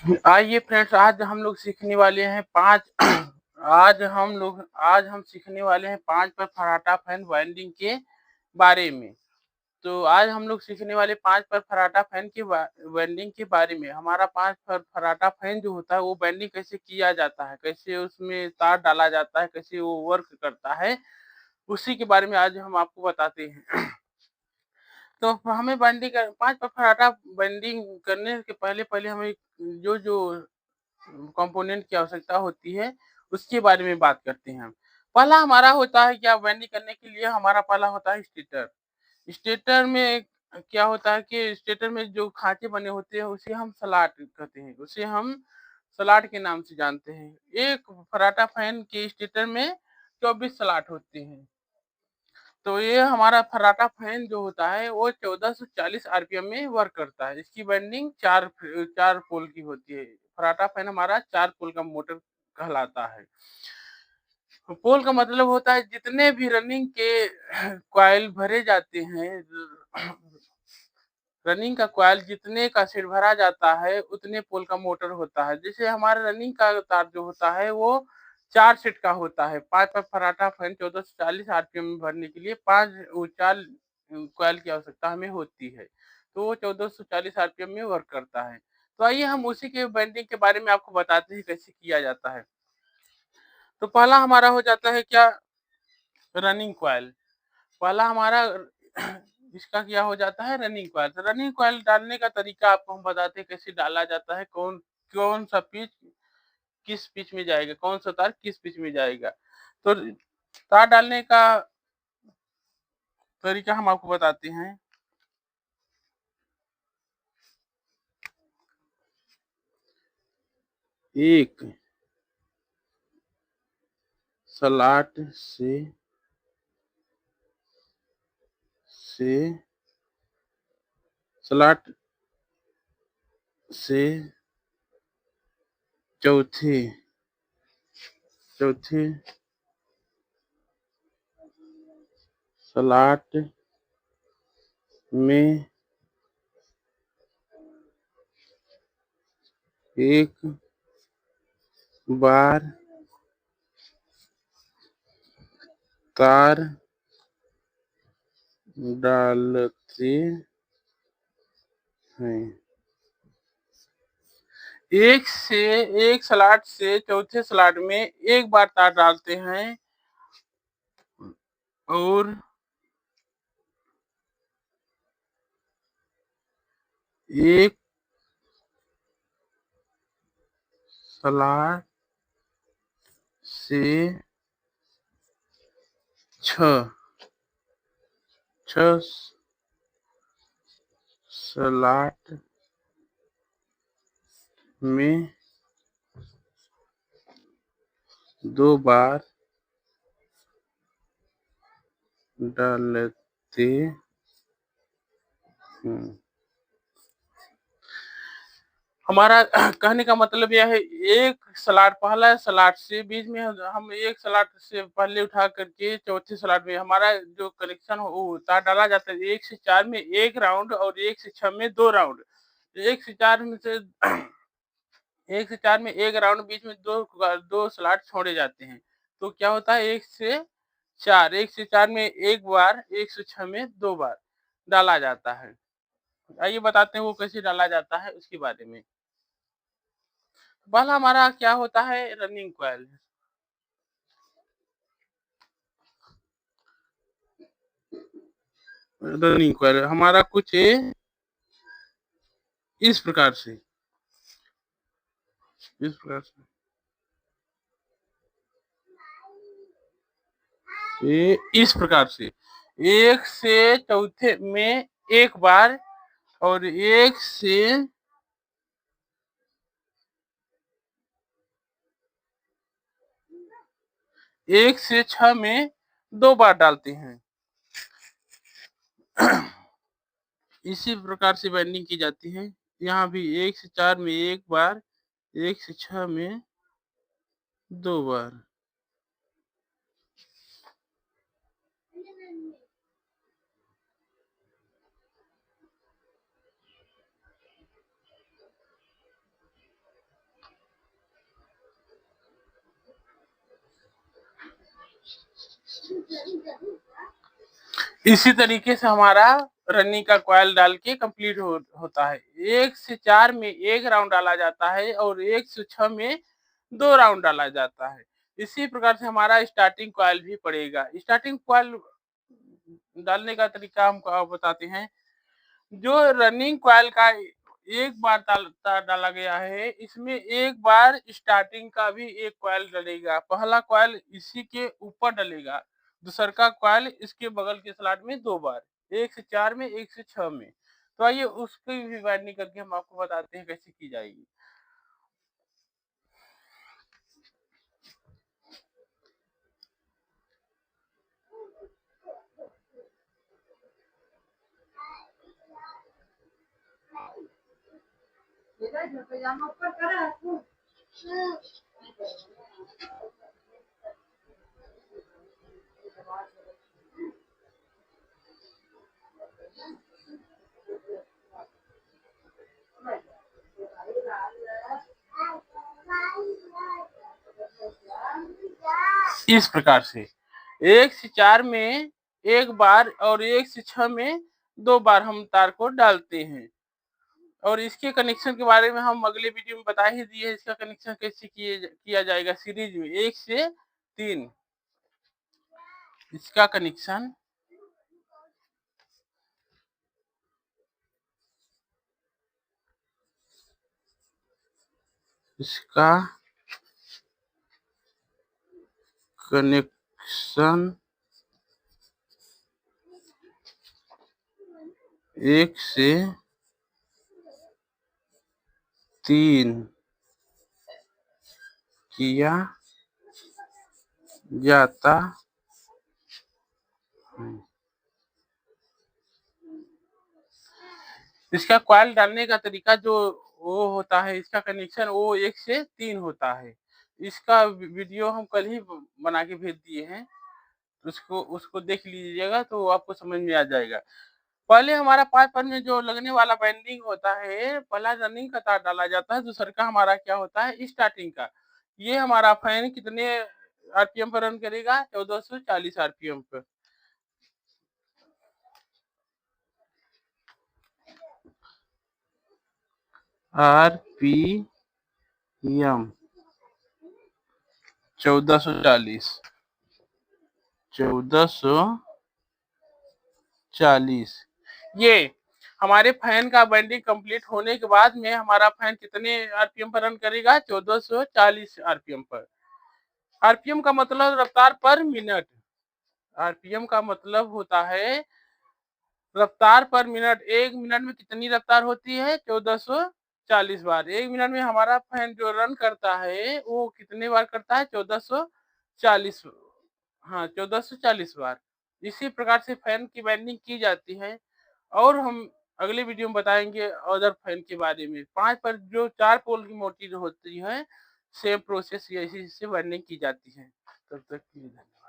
आइए फ्रेंड्स, आज हम लोग सीखने वाले हैं 5 आज हम सीखने वाले हैं 5 पर फर्राटा फैन वेल्डिंग के बारे में। तो आज हम लोग सीखने वाले 5 पर फर्राटा फैन के वेल्डिंग के बारे में। हमारा 5 पर फर्राटा फैन जो होता है वो वेल्डिंग कैसे किया जाता है, कैसे उसमें तार डाला जाता है, कैसे वो वर्क करता है, उसी के बारे में आज हम आपको बताते हैं। तो हमें बाइंडिंग कर 5 पर फर्राटा बाइंडिंग करने के पहले हमें जो कंपोनेंट की आवश्यकता होती है, उसके बारे में बात करते हैं। पहला हमारा होता है क्या, वेल्डिंग करने के लिए हमारा पहला होता है स्टेटर। स्टेटर में क्या होता है कि स्टेटर में जो खाँचे बने होते हैं उसे हम स्लॉट कहते हैं, उसे हम स्लॉट के नाम से जानते हैं। एक फर्राटा फैन के स्टेटर में 24 स्लॉट होते हैं। तो ये हमारा फर्राटा फैन जो होता है वो 1440 आरपीएम में वर्क करता है। इसकी वाइंडिंग 4 पोल की होती है। फर्राटा फैन हमारा 4 पोल का मोटर कहलाता है। पोल का मतलब होता है जितने भी रनिंग के कॉइल भरे जाते हैं, रनिंग का कॉइल जितने का सेट भरा जाता है उतने पोल का मोटर होता है। जैसे हमारा रनिंग का तार जो होता है वो 4 सेट का होता है। 5 पर फर्राटा फैन 1440 आरपीएम में भरने के लिए 4 कॉइल की आवश्यकता हमें होती है। तो वो 1440 आरपीएम में वर्क करता है। तो आइए हम उसी के वाइंडिंग के बारे में आपको बताते हैं कैसे किया जाता है। तो पहला हमारा हो जाता है क्या, रनिंग कॉइल। पहला हमारा इसका क्या हो जाता है, रनिंग कॉइल। तो रनिंग कॉइल डालने का तरीका आपको हम बताते हैं कैसे डाला जाता है, कौन कौन सा पिच किस पिच में जाएगा, कौन सा तार किस पिच में जाएगा। तो तार डालने का तरीका हम आपको बताते हैं। एक स्लॉट से स्लॉट से चौथे स्लॉट में एक बार तार डालते हैं। एक स्लॉट से चौथे स्लॉट में एक बार तार डालते हैं और एक स्लॉट से छह स्लॉट में 2 बार डालते हैं। हमारा कहने का मतलब यह है, एक स्लॉट पहला स्लॉट से बीच में हम एक स्लॉट से पहले उठा करके चौथे स्लॉट में हमारा जो कनेक्शन हो वो तार डाला जाता है। 1 से 4 में 1 राउंड और 1 से 6 में 2 राउंड। 1 से 4 में से 1 से 4 में 1 राउंड, बीच में 2 स्लॉट छोड़े जाते हैं। तो क्या होता है 1 से 4, 1 से 4 में 1 बार, 1 से 6 में 2 बार डाला जाता है। आइए बताते हैं वो कैसे डाला जाता है उसके बारे में। पहला हमारा क्या होता है, रनिंग कॉइल। रनिंग कॉइल हमारा कुछ इस प्रकार से इस प्रकार से ये इस प्रकार से 1 से चौथे में 1 बार और 1 से 6 में 2 बार डालते हैं। इसी प्रकार से बाइंडिंग की जाती है। यहाँ भी 1 से 4 में 1 बार, 1 से 6 में 2 बार। इसी तरीके से हमारा रनिंग का कॉइल डाल के कंप्लीट होता है। 1 से 4 में 1 राउंड डाला जाता है और 1 से 6 में 2 राउंड डाला जाता है। इसी प्रकार से हमारा स्टार्टिंग कॉइल भी पड़ेगा। स्टार्टिंग कॉइल डालने का तरीका हम बताते हैं। जो रनिंग कॉइल का एक बार तार डाला गया है, इसमें एक बार स्टार्टिंग का भी एक कॉइल डलेगा। पहला कॉइल इसी के ऊपर डलेगा, दूसरा का कॉइल इसके बगल के स्लॉट में 2 बार, 1 से 4 में, 1 से 6 में। तो आइए उसकी भी वायरिंग करके हम आपको बताते हैं कैसे की जाएगी। इस प्रकार से 1 से 4 में 1 बार और 1 से 6 में 2 बार हम तार को डालते हैं। और इसके कनेक्शन के बारे में हम अगले वीडियो में बता ही दिए, इसका कनेक्शन कैसे किया जाएगा सीरीज में 1 से 3। इसका कनेक्शन इसका कनेक्शन 1 से 3 किया जाता है। इसका कॉइल डालने का तरीका जो वो होता है, इसका कनेक्शन वो 1 से 3 होता है। इसका वीडियो हम कल ही बना के भेज दिए हैं, उसको देख लीजिएगा तो आपको समझ में आ जाएगा। पहले हमारा 5 पर में जो लगने वाला वाइंडिंग होता है, पहला रनिंग का तार डाला जाता है, दूसरा का हमारा क्या होता है स्टार्टिंग का। ये हमारा फैन कितने आरपीएम पर रन करेगा? 1440 आरपीएम पर। आरपीएम 1440 ये हमारे फैन का वाइंडिंग कंप्लीट होने के बाद में हमारा फैन कितने आरपीएम पर रन करेगा? 1440 आरपीएम पर। आरपीएम का मतलब रफ्तार पर मिनट। आरपीएम का मतलब होता है रफ्तार पर मिनट। 1 मिनट में कितनी रफ्तार होती है? 1440 बार। 1 मिनट में हमारा फैन जो रन करता है वो कितने बार करता है? 1440। हाँ, 1440 बार। इसी प्रकार से फैन की वाइंडिंग की जाती है और हम अगले वीडियो में बताएंगे अदर फैन के बारे में। 5 पर जो 4 पोल की मोटर होती है, सेम प्रोसेस इसी से वाइंडिंग की जाती है। तब तक के लिए धन्यवाद।